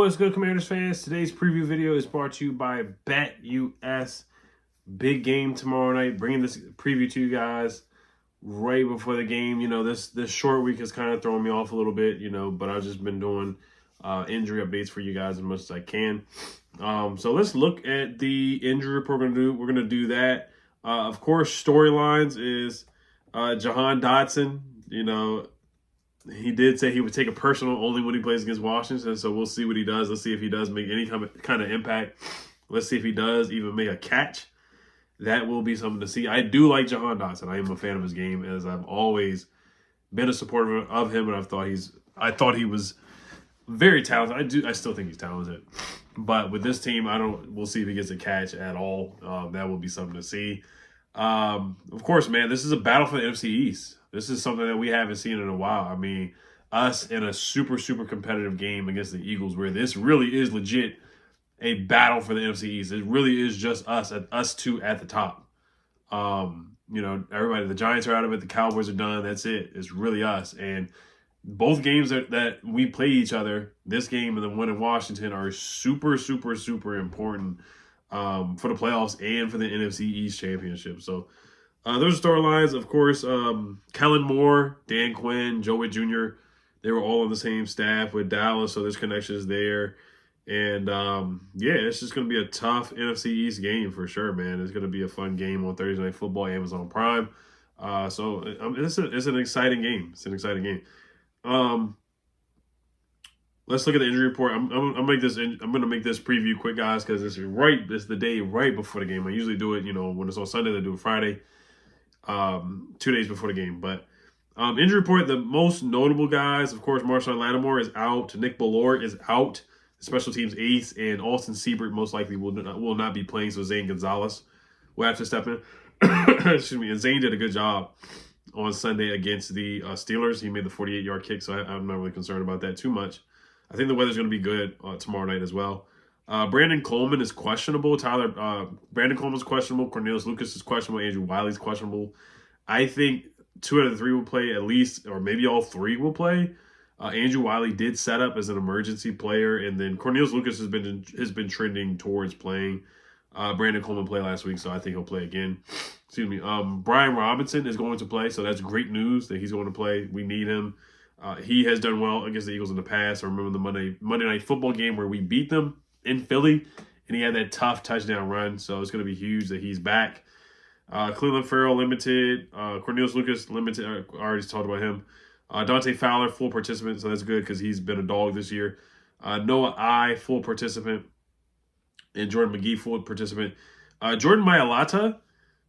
what's good, Commanders fans? Today's preview video is brought to you by BetUS. Big game tomorrow night. Bringing this preview to you guys right before the game. You know, this short week has kind of thrown me off a little bit, but I've just been doing injury updates for you guys as much as I can. So let's look at the injury report we're going to do that. Of course, storylines is Jahan Dotson. He did say he would take a personal only when he plays against Washington, so we'll see what he does. Let's see if he does make any kind of impact. Let's see if he does even make a catch. That will be something to see. I do like Jahan Dotson. I am a fan of his game, as I've always been a supporter of him, and I thought he was very talented. I still think he's talented, but with this team, we'll see if he gets a catch at all. That will be something to see. Of course, man, this is a battle for the NFC East. This is something that we haven't seen in a while. I mean, us in a super, super competitive game against the Eagles, where this really is legit a battle for the NFC East. It really is just us two at the top. Everybody, the Giants are out of it. The Cowboys are done. That's it. It's really us. And both games that we play each other, this game and the one in Washington, are super, super, super important for the playoffs and for the NFC East Championship. So those storylines, of course, Kellen Moore, Dan Quinn, Joe Witt Jr., they were all on the same staff with Dallas, so there's connections there. And, it's just going to be a tough NFC East game for sure, man. It's going to be a fun game on Thursday Night Football, Amazon Prime. It's an exciting game. It's an exciting game. Let's look at the injury report. I'm going to make this preview quick, guys, because it's the day right before the game. I usually do it, when it's on Sunday, I do it Friday. 2 days before the game. But injury report, the most notable guys, of course, Marshawn Lattimore is out. Nick Ballore is out. The special teams ace, and Austin Seibert most likely will not be playing, so Zane Gonzalez will have to step in. Excuse me. And Zane did a good job on Sunday against the Steelers. He made the 48-yard kick, so I'm not really concerned about that too much. I think the weather's going to be good tomorrow night as well. Brandon Coleman is questionable. Brandon Coleman's questionable. Cornelius Lucas is questionable. Andrew Wiley's questionable. I think 2 out of the 3 will play at least, or maybe all 3 will play. Andrew Wiley did set up as an emergency player, and then Cornelius Lucas has been trending towards playing. Brandon Coleman played last week, so I think he'll play again. Excuse me. Brian Robinson is going to play, so that's great news that he's going to play. We need him. He has done well against the Eagles in the past. I remember the Monday Night Football game where we beat them in Philly, and he had that tough touchdown run, so it's going to be huge that he's back. Cleveland Farrell limited. Cornelius Lucas limited. I already talked about him. Dante Fowler, full participant, so that's good because he's been a dog this year. Noah I, full participant. And Jordan McGee, full participant. Jordan Mailata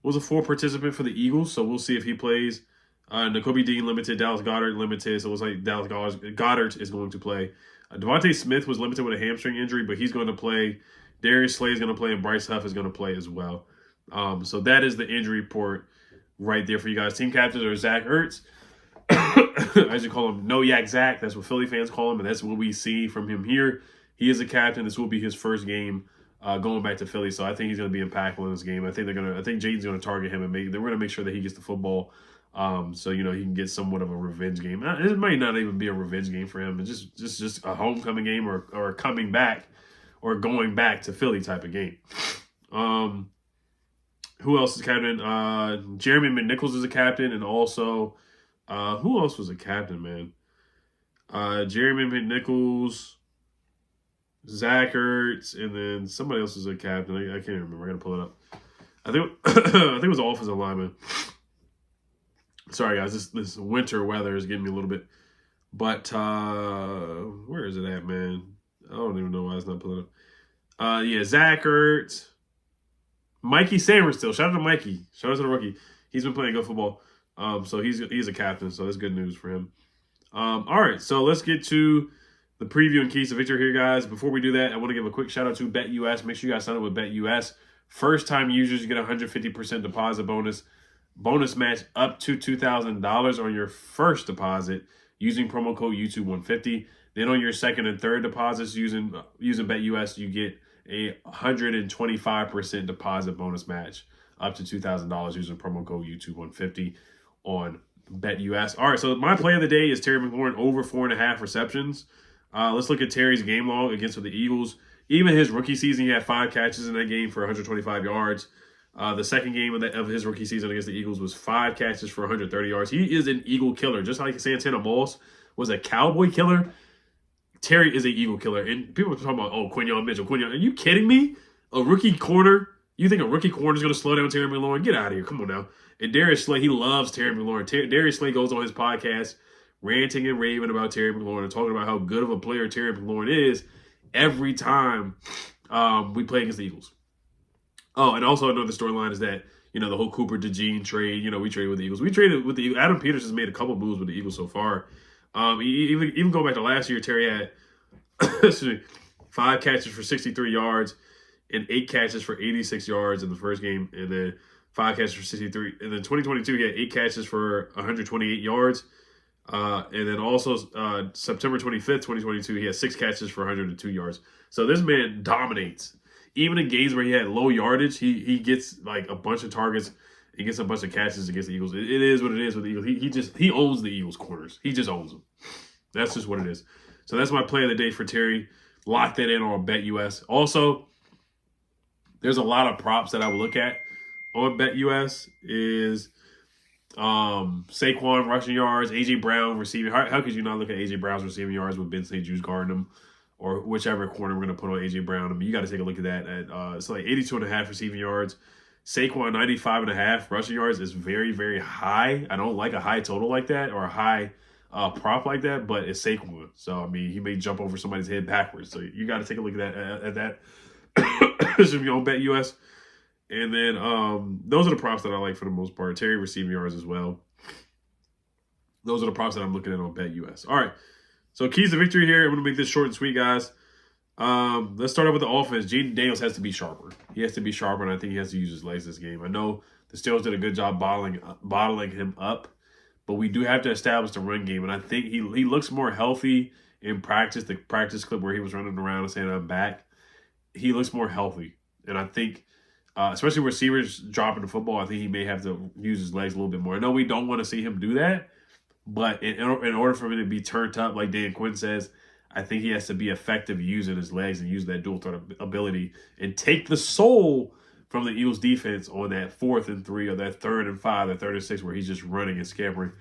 was a full participant for the Eagles, so we'll see if he plays. Nakobe Dean limited. Dallas Goedert limited, so it looks like Dallas Goedert is going to play. Devontae Smith was limited with a hamstring injury, but he's going to play. Darius Slay is going to play, and Bryce Huff is going to play as well. So that is the injury report right there for you guys. Team captains are Zach Ertz. I should call him No Yak Zach. That's what Philly fans call him, and that's what we see from him here. He is a captain. This will be his first game going back to Philly, so I think he's going to be impactful in this game. I think Jaden's going to target him, and they're going to make sure that he gets the football, so he can get somewhat of a revenge game. It might not even be a revenge game for him. It's just a homecoming game or coming back or going back to Philly type of game. Who else is captain? Jeremy McNichols is a captain, and also. Who else was a captain, man? Jeremy McNichols, Zach Ertz, and then somebody else was a captain. I can't remember. I gotta pull it up. I think it was offensive lineman. Sorry, guys. This winter weather is getting me a little bit. But where is it at, man? I don't even know why it's not pulling up. Zach Ertz, Mikey Samerstill. Shout out to Mikey. Shout out to the rookie. He's been playing good football. So he's a captain, so that's good news for him. All right, so let's get to the preview and keys to victory here, guys. Before we do that, I want to give a quick shout out to BetUS. Make sure you guys sign up with BetUS. First-time users, you get a 150% deposit bonus match up to $2,000 on your first deposit using promo code YouTube150. Then on your second and third deposits using BetUS, you get a 125% deposit bonus match up to $2,000 using promo code YouTube150 on BetUS. All right, so my play of the day is Terry McLaurin over 4.5 receptions. Let's look at Terry's game log against the Eagles. Even his rookie season, he had 5 catches in that game for 125 yards. The second game of his rookie season against the Eagles was 5 catches for 130 yards. He is an Eagle killer. Just like Santana Moss was a Cowboy killer, Terry is an Eagle killer. And people are talking about, oh, Quinyon Mitchell. Quinyon, are you kidding me? A rookie corner? You think a rookie corner is going to slow down Terry McLaurin? Get out of here. Come on now. And Darius Slay, he loves Terry McLaurin. Darius Slay goes on his podcast ranting and raving about Terry McLaurin and talking about how good of a player Terry McLaurin is every time we play against the Eagles. Oh, and also another storyline is that, the whole Cooper DeJean trade, we traded with the Eagles. We traded with the Eagles. Adam Peters has made a couple moves with the Eagles so far. Even going back to last year, Terry had 5 catches for 63 yards and 8 catches for 86 yards in the first game, and then 5 catches for 63. And then 2022, he had 8 catches for 128 yards. And then also September 25th, 2022, he had 6 catches for 102 yards. So this man dominates. Even in games where he had low yardage, he gets like a bunch of targets. He gets a bunch of catches against the Eagles. It is what it is with the Eagles. He owns the Eagles corners. He just owns them. That's just what it is. So that's my play of the day for Terry. Lock that in on BetUS. Also, there's a lot of props that I would look at on BetUS is Saquon rushing yards, AJ Brown receiving. How could you not look at AJ Brown's receiving yards with Ben St. Jude's guarding him, or whichever corner we're going to put on AJ Brown? I mean, you got to take a look at that. It's like 82.5 receiving yards. Saquon 95.5 rushing yards is very, very high. I don't like a high total like that or a high prop like that, but it's Saquon. So I mean, he may jump over somebody's head backwards. So you got to take a look at that. This should be on BetUS. And then those are the props that I like for the most part. Terry receiving yards as well. Those are the props that I'm looking at on BetUS. All right. So keys to victory here. I'm going to make this short and sweet, guys. Let's start off with the offense. Jaden Daniels has to be sharper. He has to be sharper, and I think he has to use his legs this game. I know the Steelers did a good job bottling him up, but we do have to establish the run game. And I think he looks more healthy in practice. The practice clip where he was running around and saying, I'm back. He looks more healthy. And I think, especially receivers dropping the football, I think he may have to use his legs a little bit more. I know we don't want to see him do that, but in order for him to be turned up, like Dan Quinn says, I think he has to be effective using his legs and use that dual threat ability and take the soul from the Eagles defense on that 4th and 3 or that 3rd and 5, that 3rd and 6 where he's just running and scampering.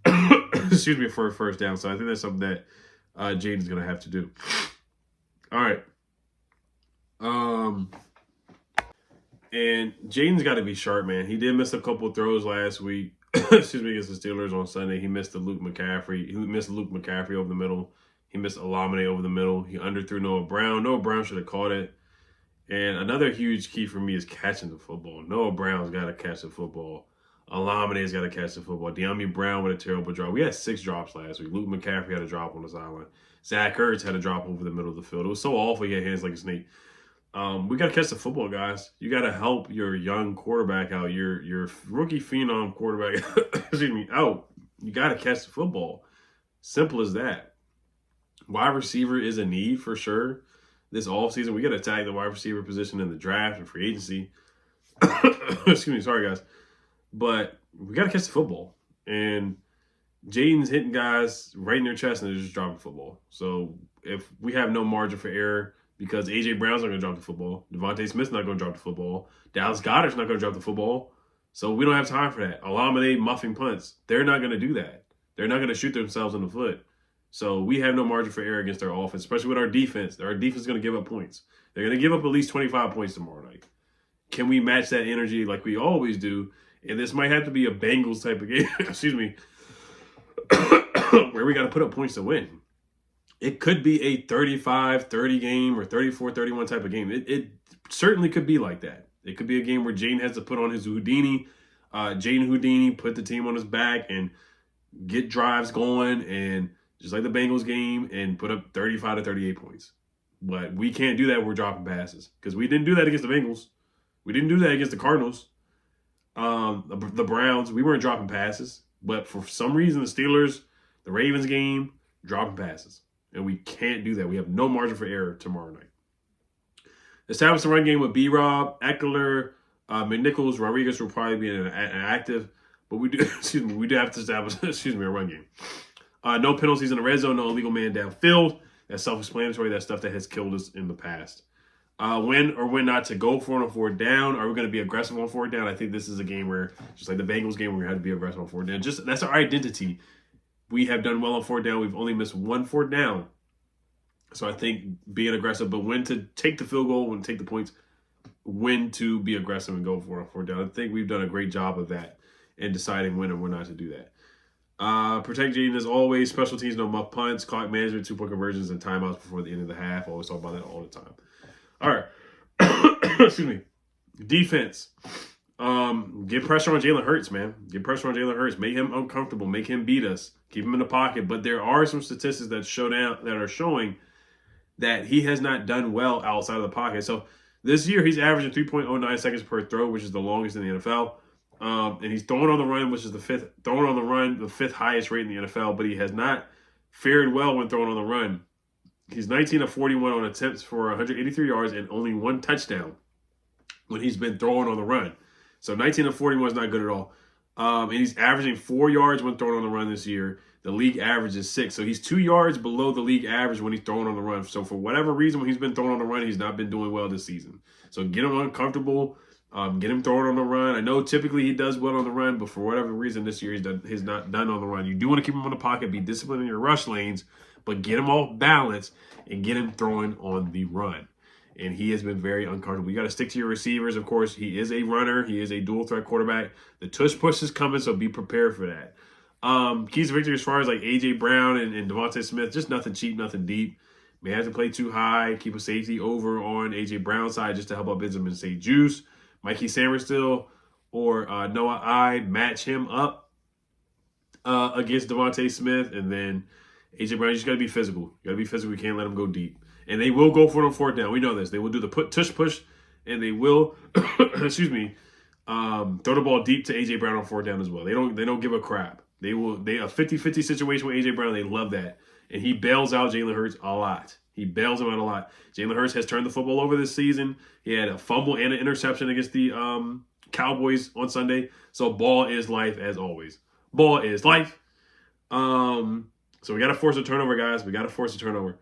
Excuse me, for a first down. So I think that's something that Jaden's going to have to do. All right. And Jaden's got to be sharp, man. He did miss a couple throws last week. Excuse me, against the Steelers on Sunday. He missed Luke McCaffrey over the middle. He missed Olamide over the middle. He underthrew Noah Brown. Noah Brown should have caught it. And another huge key for me is catching the football. Noah Brown's got to catch the football. Olamide's got to catch the football. De'Ami Brown with a terrible drop. We had 6 drops last week. Luke McCaffrey had a drop on the sideline. Zach Ertz had a drop over the middle of the field. It was so awful. He had hands like a snake. We got to catch the football, guys. You got to help your young quarterback out, your rookie phenom quarterback, excuse me, out. You got to catch the football. Simple as that. Wide receiver is a need for sure. This offseason, we got to attack the wide receiver position in the draft and free agency. Excuse me, sorry, guys. But we got to catch the football. And Jaden's hitting guys right in their chest and they're just dropping football. So if we have no margin for error, because A.J. Brown's not going to drop the football. Devontae Smith's not going to drop the football. Dallas Goedert's not going to drop the football. So we don't have time for that. Olamide muffing punts. They're not going to do that. They're not going to shoot themselves in the foot. So we have no margin for error against their offense, especially with our defense. Our defense is going to give up points. They're going to give up at least 25 points tomorrow night. Can we match that energy like we always do? And this might have to be a Bengals type of game, excuse me, where we got to put up points to win. It could be a 35-30 game or 34-31 type of game. It certainly could be like that. It could be a game where Jaden has to put on his Houdini. Jaden Houdini put the team on his back and get drives going and just like the Bengals game and put up 35 to 38 points. But we can't do that when we're dropping passes because we didn't do that against the Bengals. We didn't do that against the Cardinals. The Browns, we weren't dropping passes. But for some reason, the Steelers, the Ravens game, dropping passes. And we can't do that. We have no margin for error tomorrow night. Establish the run game with B-Rob, Eckler, McNichols, Rodriguez will probably be inactive. But we do, we do have to establish, a run game. No penalties in the red zone, no illegal man downfield. That's self-explanatory. That's stuff that has killed us in the past. When or when not to go for it on fourth down. Are we going to be aggressive on fourth down? I think this is a game where, just like the Bengals game, where we had to be aggressive on fourth down. Just that's our identity. We have done well on fourth down. We've only missed one fourth down. So I think being aggressive, but when to take the field goal, when to take the points, when to be aggressive and go for it on fourth down. I think we've done a great job of that and deciding when and when not to do that. Protect Jaden as always. Special teams, no muff punts, clock management, 2-point conversions, and timeouts before the end of the half. I always talk about that all the time. All right. Excuse me. Defense. Get pressure on Jalen Hurts, man. Get pressure on Jalen Hurts. Make him uncomfortable. Make him beat us. Keep him in the pocket. But there are some statistics that are showing that he has not done well outside of the pocket. So this year he's averaging 3.09 seconds per throw, which is the longest in the NFL. And he's throwing on the run, which is the fifth highest rate in the NFL. But he has not fared well when throwing on the run. He's 19 of 41 on attempts for 183 yards and only one touchdown when he's been throwing on the run. So 19 of 41 is not good at all. And he's averaging 4 yards when throwing on the run this year. The league average is 6. So he's 2 yards below the league average when he's throwing on the run. So for whatever reason, when he's been throwing on the run, he's not been doing well this season. So get him uncomfortable. Get him throwing on the run. I know typically he does well on the run, but for whatever reason this year he's not done on the run. You do want to keep him in the pocket, be disciplined in your rush lanes, but get him off balance and get him throwing on the run. And he has been very uncomfortable. You got to stick to your receivers. Of course, he is a runner. He is a dual-threat quarterback. The tush push is coming, so be prepared for that. Keys to victory as far as like A.J. Brown and Devontae Smith, just nothing cheap, nothing deep. May have to play too high. Keep a safety over on A.J. Brown's side just to help out Benjamin St-Juste. Mikey Samerstill or Noah I match him up against Devontae Smith. And then A.J. Brown, you just got to be physical. You got to be physical. We can't let him go deep. And they will go for it on fourth down. We know this. They will do the tush push, and they will, excuse me, throw the ball deep to A.J. Brown on fourth down as well. They don't give a crap. They a 50-50 situation with A.J. Brown. They love that. And he bails out Jalen Hurts a lot. He bails him out a lot. Jalen Hurts has turned the football over this season. He had a fumble and an interception against the Cowboys on Sunday. So ball is life as always. Ball is life. So we got to force a turnover, guys. We got to force a turnover.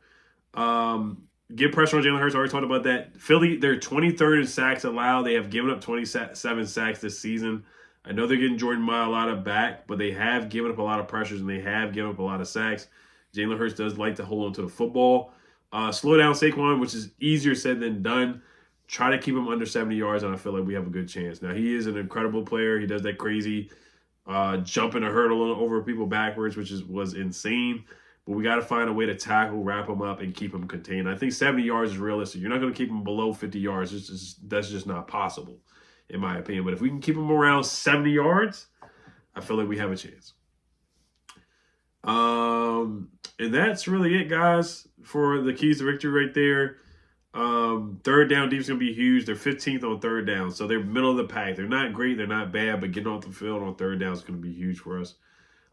Get pressure on Jalen Hurts. I already talked about that. Philly, they're 23rd in sacks allowed. They have given up 27 sacks this season. I know they're getting Jordan Mailata back, but they have given up a lot of pressures and they have given up a lot of sacks. Jalen Hurts does like to hold on to the football. Slow down Saquon, which is easier said than done. Try to keep him under 70 yards, and I feel like we have a good chance. Now, he is an incredible player. He does that crazy jumping a hurdle over people backwards, which was insane. But we got to find a way to tackle, wrap him up, and keep him contained. I think 70 yards is realistic. You're not going to keep him below 50 yards. That's just not possible, in my opinion. But if we can keep him around 70 yards, I feel like we have a chance. And that's really it, guys, for the keys to victory right there. Third down defense is going to be huge. They're 15th on third down, so they're middle of the pack. They're not great. They're not bad, but getting off the field on third down is going to be huge for us.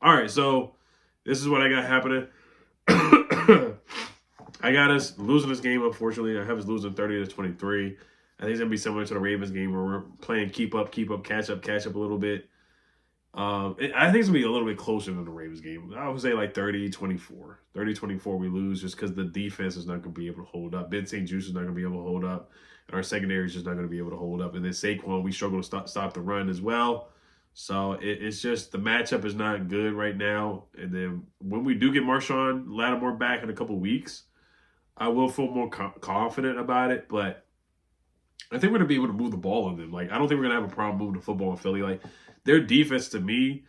All right, so this is what I got happening. I got us losing this game, unfortunately. I have us losing 30-23. I think it's going to be similar to the Ravens game where we're playing keep up, catch up a little bit. I think it's going to be a little bit closer than the Ravens game. I would say like 30-24. 30-24 we lose just because the defense is not going to be able to hold up. Ben St-Juste is not going to be able to hold up. And our secondary is just not going to be able to hold up. And then Saquon, we struggle to stop the run as well. So it's just the matchup is not good right now. And then when we do get Marshawn Lattimore back in a couple weeks, I will feel more confident about it. But I think we're going to be able to move the ball on them. Like, I don't think we're going to have a problem moving the football in Philly. Like, their defense to me,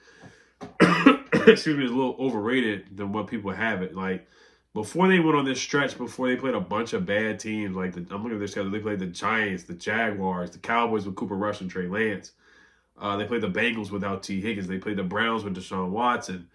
excuse me, is a little overrated than what people have it. Like, before they went on this stretch, before they played a bunch of bad teams, like I'm looking at their schedule, they played the Giants, the Jaguars, the Cowboys with Cooper Rush and Trey Lance. They played the Bengals without T. Higgins. They played the Browns with Deshaun Watson.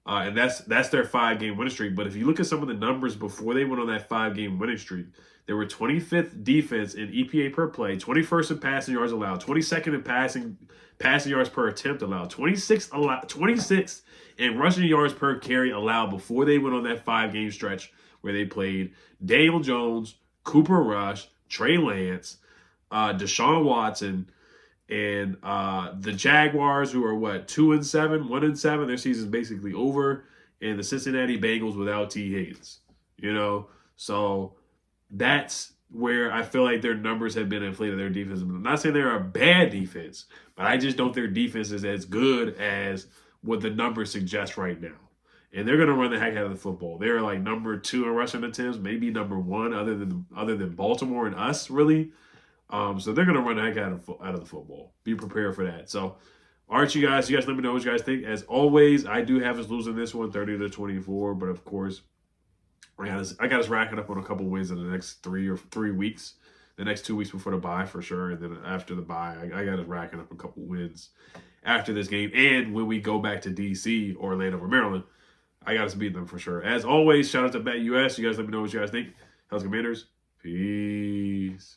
And that's their 5-game winning streak. But if you look at some of the numbers before they went on that 5-game winning streak, they were 25th defense in EPA per play, 21st in passing yards allowed, 22nd in passing yards per attempt allowed, 26th in rushing yards per carry allowed before they went on that 5-game stretch where they played Daniel Jones, Cooper Rush, Trey Lance, Deshaun Watson, and the Jaguars, who are 2-7, 1-7. Their season's basically over. And the Cincinnati Bengals without T. Higgins. You know, so that's where I feel like their numbers have been inflated. Their defense. I'm not saying they're a bad defense, but I just don't think their defense is as good as what the numbers suggest right now. And they're going to run the heck out of the football. They're like number 2 in rushing attempts, maybe number 1, other than Baltimore and us, really. So they're going to run the heck out of the football. Be prepared for that. So, all right, you guys let me know what you guys think. As always, I do have us losing this one, 30-24. But of course, I got us racking up on a couple wins in the next 3 weeks. The next 2 weeks before the bye for sure, and then after the bye, I got us racking up a couple wins after this game. And when we go back to DC, Orlando, or Maryland, I got us beating them for sure. As always, shout out to BetUS. You guys let me know what you guys think. How's Commanders? Peace.